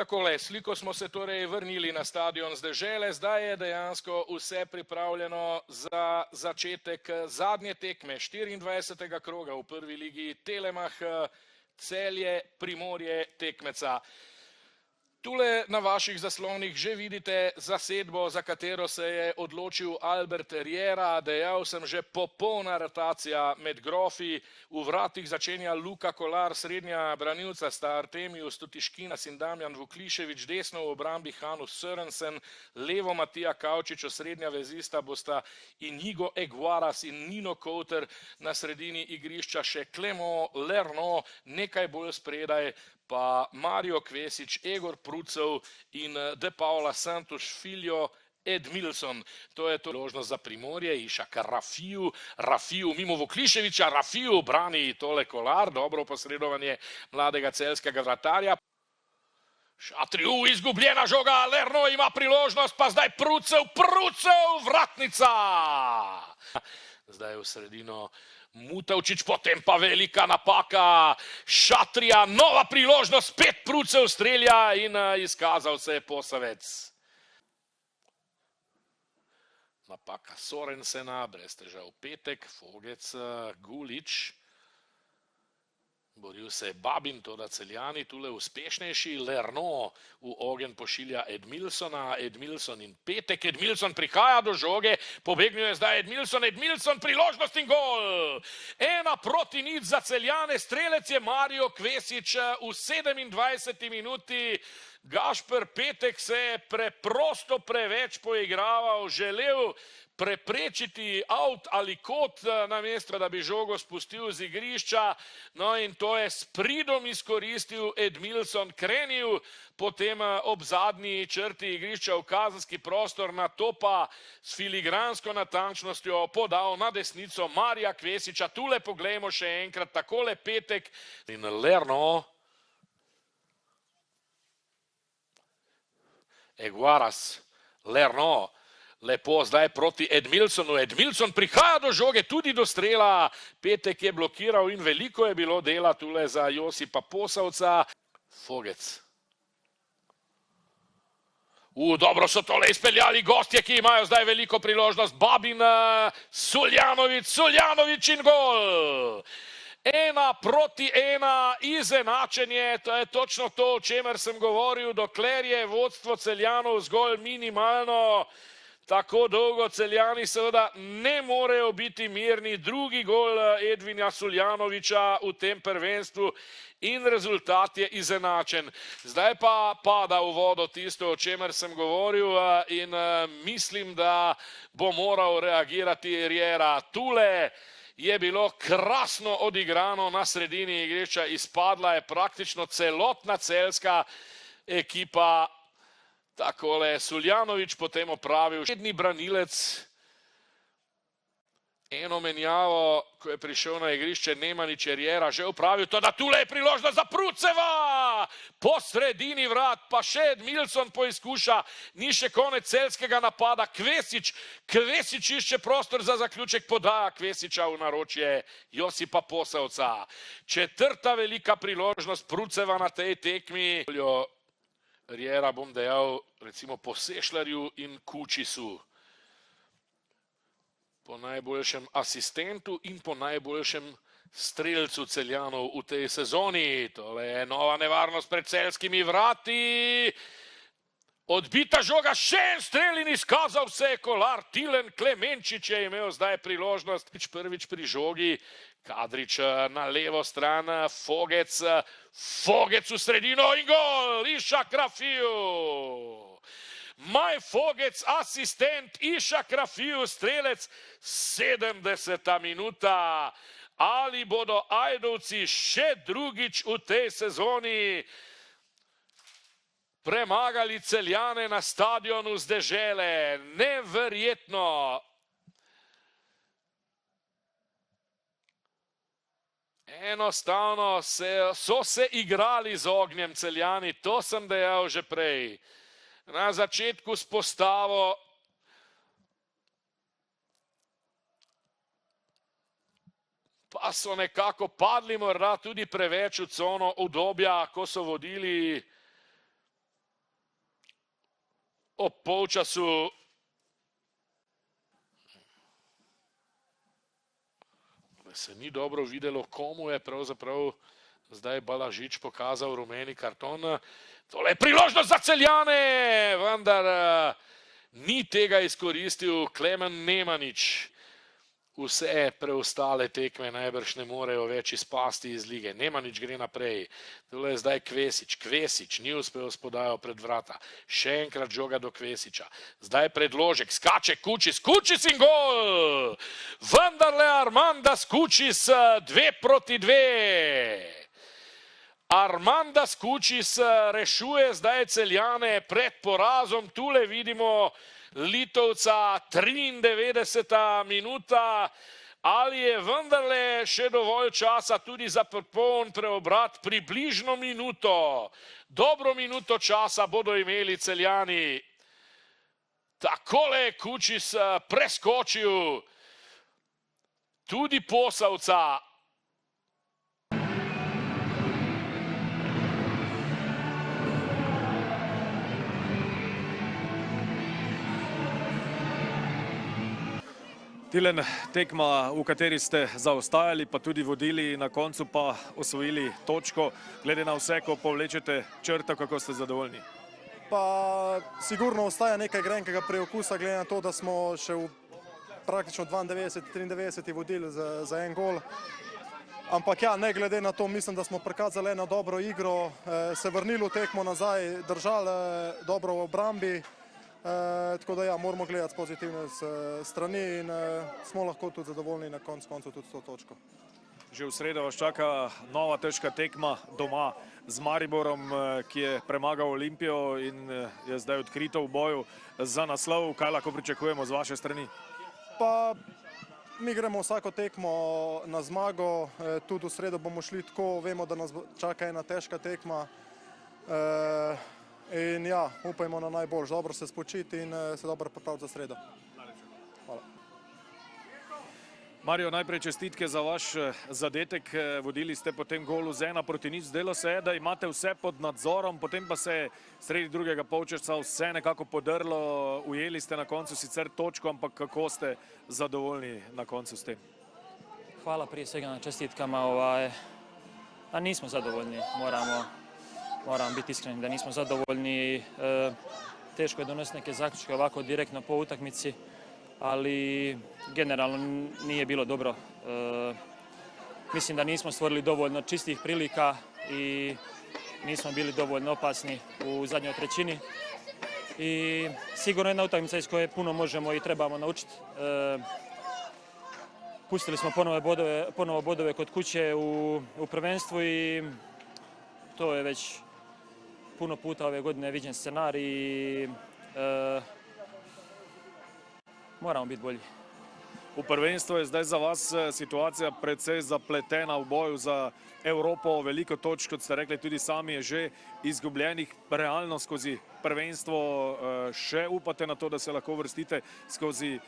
Takole, sliko smo se torej vrnili na stadion z Dežele, zdaj je dejansko vse pripravljeno za začetek zadnje tekme 24. kroga v prvi ligi Telemach, Celje, Primorje, tekmeca. Tule na vaših zaslonih že vidite zasedbo, za katero se je odločil Albert Riera. Dejal sem že popolna rotacija med grofi. V vratih začenja Luka Kolar, srednja branilca sta Artemius Tutiškinas in Damjan Vuklišević, desno v obrambi Hanus Sørensen, levo Matija Kavčič, osrednja vezista bosta Inigo Eguaras in Nino Kouter, na sredini igrišča še Clément Lerno, nekaj bolj spredaj pa Mario Kvesić, Egor Prucev in De Paula Santos Filho Edmilson. To je to priložnost za Primorje, Išak Rafiju mimo Vukliševića, Rafiju brani tole Kolar, dobro posredovanje mladega celjskega vratarja. Šatriju, izgubljena žoga, Lerno ima priložnost, pa zdaj Prucev, vratnica! Zdaj v sredino Mutavčič, potem pa velika napaka Šatrija, nova priložnost, spet Prucev strelja in izkazal se je Posavec. Napaka Sorensena, brez težav Petek, Fogec, Gulič. Boril se je Babin, toda Celjani tule uspešnejši. Lerno v ogenj pošilja Edmilsona, Edmilson in Petek. Edmilson prihaja do žoge, pobegnil je zdaj Edmilson, priložnost in gol! 1-0 za Celjane, strelec je Mario Kvesić v 27. minuti. Gašper Petek se je preprosto preveč poigraval, želel preprečiti out ali kot, namesto da bi žogo spustil z igrišča, no in to je s pridom izkoristil Edmilson, krenil potem ob zadnji črti igrišča v kazenski prostor, nato pa s filigransko natančnostjo podal na desnico Marija Kvesića. Tule poglejmo še enkrat, takole Petek in Lerno. Eguaras, Lerno, lepo zdaj proti Edmilsonu. Edmilson prihaja do žoge, tudi do strela. Petek je blokiral in veliko je bilo dela tule za Josipa Posavca. Fogec. Dobro so tole izpeljali gostje, ki imajo zdaj veliko priložnost. Babin, Suljanović in gol! 1-1, izenačenje, to je točno to, o čemer sem govoril, dokler je vodstvo Celjanov zgolj minimalno, tako dolgo Celjani seveda ne morejo biti mirni. Drugi gol Edvina Suljanovića v tem prvenstvu in rezultat je izenačen. Zdaj pa pada v vodo tisto, o čemer sem govoril, in mislim, da bo moral reagirati Riera. Tule je bilo krasno odigrano na sredini igrišča, izpadla je praktično celotna celjska ekipa. Takole Suljanović potem opravil šedni branilec. Eno menjavo, ko je prišel na igrišče Nemanić, je Riera že opravil to, da tule je priložnost za Pruceva! Po sredini vrat, pa še Edmilson poizkuša, ni še konec celjskega napada. Kvesić išče prostor za zaključek, podaja Kvesića v naročje Josipa Posavca. Četrta velika priložnost Pruceva na tej tekmi. Riera bom dejal recimo po Sešljarju in Kučisu. Po najboljšem asistentu in po najboljšem strelcu Celjanov v tej sezoni. Tole je nova nevarnost pred celjskimi vrati. Odbita žoga, še en strel in izkazal se je Kolar. Tilen Klemenčič je imel zdaj priložnost. Prvič pri žogi, Kadrić na levo stran, Fogec v sredino in gol! Išak Rafiju! Maj Fogec, asistent, Išak Rafiju, strelec, 70. minuta. Ali bodo Ajdovci še drugič v tej sezoni premagali Celjane na stadionu z Dežele? Neverjetno. Enostavno so se igrali z ognjem Celjani, to sem dejal že prej. Na začetku s postavo pa so nekako padli morda tudi preveč v cono udobja, ko so vodili ob polčasu. Se ni dobro videlo, komu je pravzaprav zdaj Balažič pokazal rumeni karton. Tole je priložnost za Celjane, vendar ni tega izkoristil Klemen Nemanič. Vse preostale tekme najbrž ne morejo več izpasti iz lige. Nemanič gre naprej. Tole je zdaj Kvesič. Kvesič ni uspel s podajo pred vrata. Še enkrat žoga do Kvesiča. Zdaj predložek. Skače Kučis. Kučis in gol! Vendarle Armandas Kučis 2-2. Armandas Kučis rešuje zdaj Celjane pred porazom. Tule vidimo Litovca, 93. minuta. Ali je vendarle še dovolj časa tudi za popoln preobrat? Približno minuto. Dobro minuto časa bodo imeli Celjani. Takole je Kučis preskočil tudi Posavca. Tilen, tekma, v kateri ste zaostajali, pa tudi vodili, na koncu pa osvojili točko. Glede na vse, ko povlečete črto, kako ste zadovoljni? Pa sigurno ostaja nekaj grenkega preokusa, glede na to, da smo še v praktično 92-93 vodili za en gol. Ampak ja, ne glede na to, mislim, da smo prikazali eno dobro igro, se vrnili v tekmo nazaj, držali dobro v obrambi. Tako da ja, moramo gledati pozitivne strani in smo lahko tudi zadovoljni na koncu tudi s to točko. Že v sredo vas čaka nova težka tekma doma z Mariborom, ki je premagal Olimpijo in je zdaj odkrito v boju za naslov. Kaj lahko pričakujemo z vaše strani? Pa mi gremo vsako tekmo na zmago, tudi v sredo bomo šli tako, vemo, da nas čaka ena težka tekma. In ja, upajmo na najboljš, dobro se spočiti in se dobro pripraviti za sredo. Hvala. Mario, najprej čestitke za vaš zadetek. Vodili ste po tem golu z 1-0. Zdelo se je, da imate vse pod nadzorom, potem pa se je sredi drugega polčasa vse nekako podrlo. Ujeli ste na koncu sicer točko, ampak kako ste zadovoljni na koncu s tem? Hvala prije svega na čestitkama. A nismo zadovoljni, moram biti iskreni da nismo zadovoljni. Teško je donositi neke zaključke ovako direktno po utakmici, ali generalno nije bilo dobro. Mislim da nismo stvorili dovoljno čistih prilika i nismo bili dovoljno opasni u zadnjoj trećini. I sigurno jedna utakmica iz koje puno možemo i trebamo naučiti. Pustili smo ponovo bodove kod kuće u prvenstvu i to je već puno puta ove godine viđen scenarij i moramo biti bolji. V prvenstvu je zdaj za vas situacija precej zapletena v boju za Evropo. Veliko točk, kot ste rekli, tudi sami je že izgubljenih. Realno skozi prvenstvo še upate na to, da se lahko vrstite skozi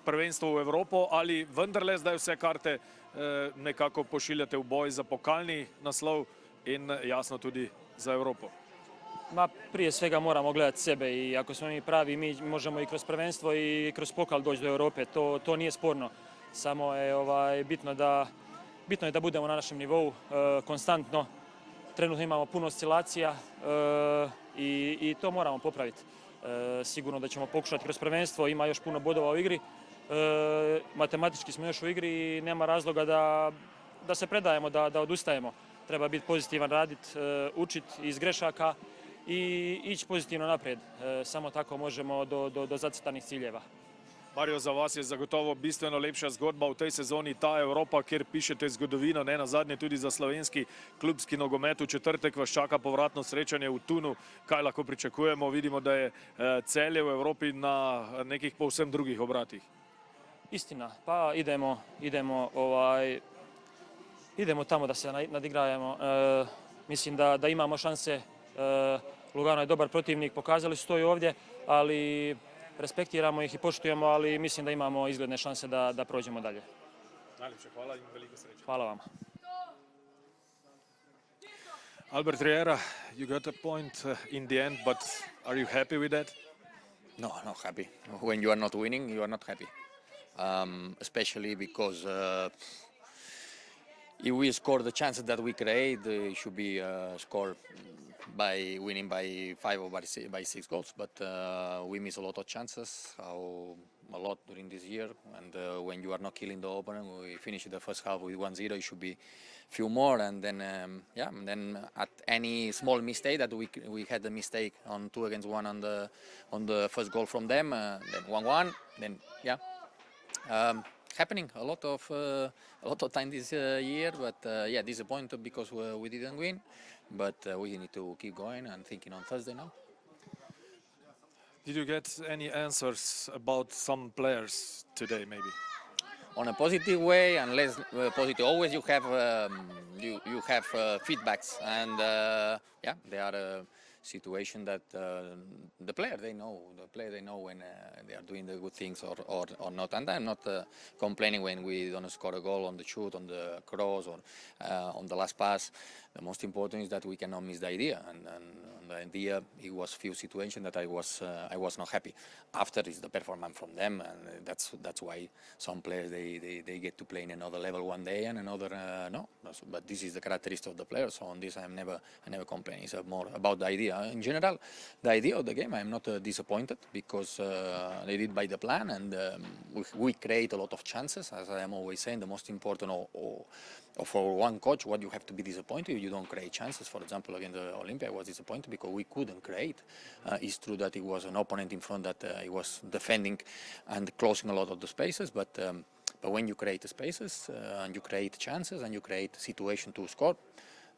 prvenstvo v Evropo, ali vendarle zdaj vse karte nekako pošiljate v boj za pokalni naslov in jasno tudi za Evropo? Prije svega moramo gledati sebe i ako smo mi pravi, mi možemo i kroz prvenstvo i kroz pokal doći do Europe. To nije sporno. Samo je bitno je da budemo na našem nivou konstantno. Trenutno imamo puno oscilacija i to moramo popraviti. Sigurno da ćemo pokušati kroz prvenstvo, ima još puno bodova u igri. Matematički smo još u igri i nema razloga da se predajemo, da odustajemo. Treba biti pozitivan, raditi, učiti iz grešaka i ići pozitivno naprijed. Samo tako možemo do zacrtanih ciljeva. Mario, za vas je zagotovo bistveno lepša zgodba v tej sezoni ta Evropa, kjer pišete zgodovino, ne nazadnje tudi za slovenski klubski nogomet. V četrtek vas čaka povratno srečanje v Tunu. Kaj lahko pričakujemo? Vidimo, da je Celje v Evropi na nekih povsem drugih obratih. Istina, pa idemo tamo da se nadigrajemo. Mislim da imamo šanse. Lugano je dobar protivnik, pokazali su to i ovdje, ali respektiramo ih i poštujemo, ali mislim da imamo izgledne šanse da prođemo dalje. Najlepše hvala i veliko sreće. Hvala vama. Albert Riera, you got a point in the end, but are you happy with that? No, not happy. When you are not winning, you are not happy. Especially because if we score the chances that we create, it should be scored by winning by 5 or by 6 goals. But we miss a lot of chances, a lot during this year. And when you are not killing the opponent, we finish the first half with 1-0. It should be few more, and then and then at any small mistake that we had a mistake on 2-against-1 on the first goal from them, then 1-1, then happening a lot of time this year, but disappointed because we didn't win, but we need to keep going and thinking on Thursday now. Did you get any answers about some players today, maybe? On a positive way, and less positive. Always you have feedbacks, and they are a situation that the player they know when they are doing the good things or not. And I'm not complaining when we don't score a goal on the shoot, on the cross, or on the last pass. The most important is that we cannot miss the idea, and the idea, it was few situations that I was not happy. After is the performance from them, and that's why some players they get to play in another level one day and another no. But this is the characteristic of the players. So on this I never complain. It's more about the idea. In general, the idea of the game, I'm not disappointed because they did by the plan, and we create a lot of chances. As I am always saying, the most important for one coach, what you have to be disappointed if you don't create chances. For example, against the Olympia, I was disappointed because we couldn't create. It's true that it was an opponent in front that he was defending and closing a lot of the spaces, but when you create spaces and you create chances and you create situation to score,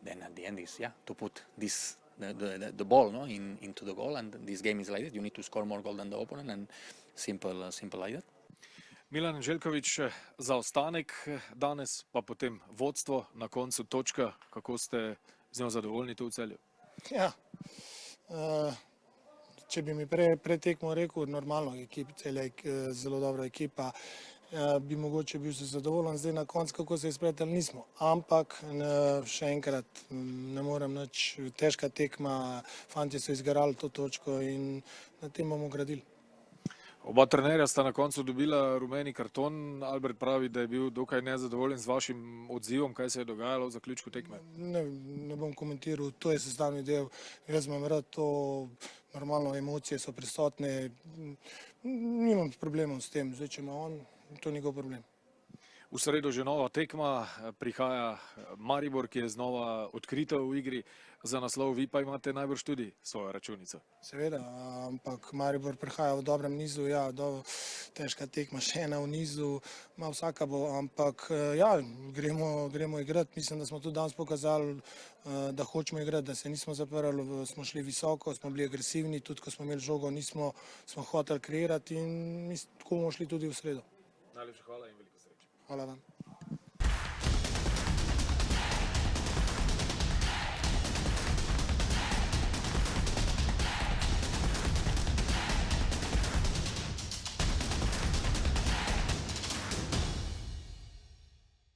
then at the end is to put this the ball into the goal, and this game is like that. You need to score more goal than the opponent, and simple like that. Milan Željković, zaostanek danes, pa potem vodstvo, na koncu točka. Kako ste z njo zadovoljni tu v Celju? Ja, če bi mi pred tekmo rekel, normalno, Celje je zelo dobra ekipa, bi mogoče bil zadovoljen. Zdaj na koncu, kako se je spletali, nismo. Ampak še enkrat, ne morem nič, težka tekma, fantje so izgarali to točko in na tem bomo gradili. Oba trenerja sta na koncu dobila rumeni karton. Albert pravi, da je bil dokaj nezadovoljen z vašim odzivom, kaj se je dogajalo v zaključku tekme. Ne bom komentiral, to je sestavni del. Jaz imam rad to, normalno emocije so prisotne, nimam problemov s tem. Zdaj, če ima on, to ni njegov problem. V sredo že nova tekma, prihaja Maribor, ki je znova odkrito v igri za naslov, vi pa imate najbrž tudi svojo računico. Seveda, ampak Maribor prihaja v dobrem nizu, težka tekma, še ena v nizu, vsaka bo, ampak gremo igrati. Mislim, da smo tudi danes pokazali, da hočemo igrati, da se nismo zaprli, smo šli visoko, smo bili agresivni, tudi ko smo imeli žogo, smo hoteli kreirati in tako bomo šli tudi v sredo. Najlepša hvala in veliko sreče. Hvala vam.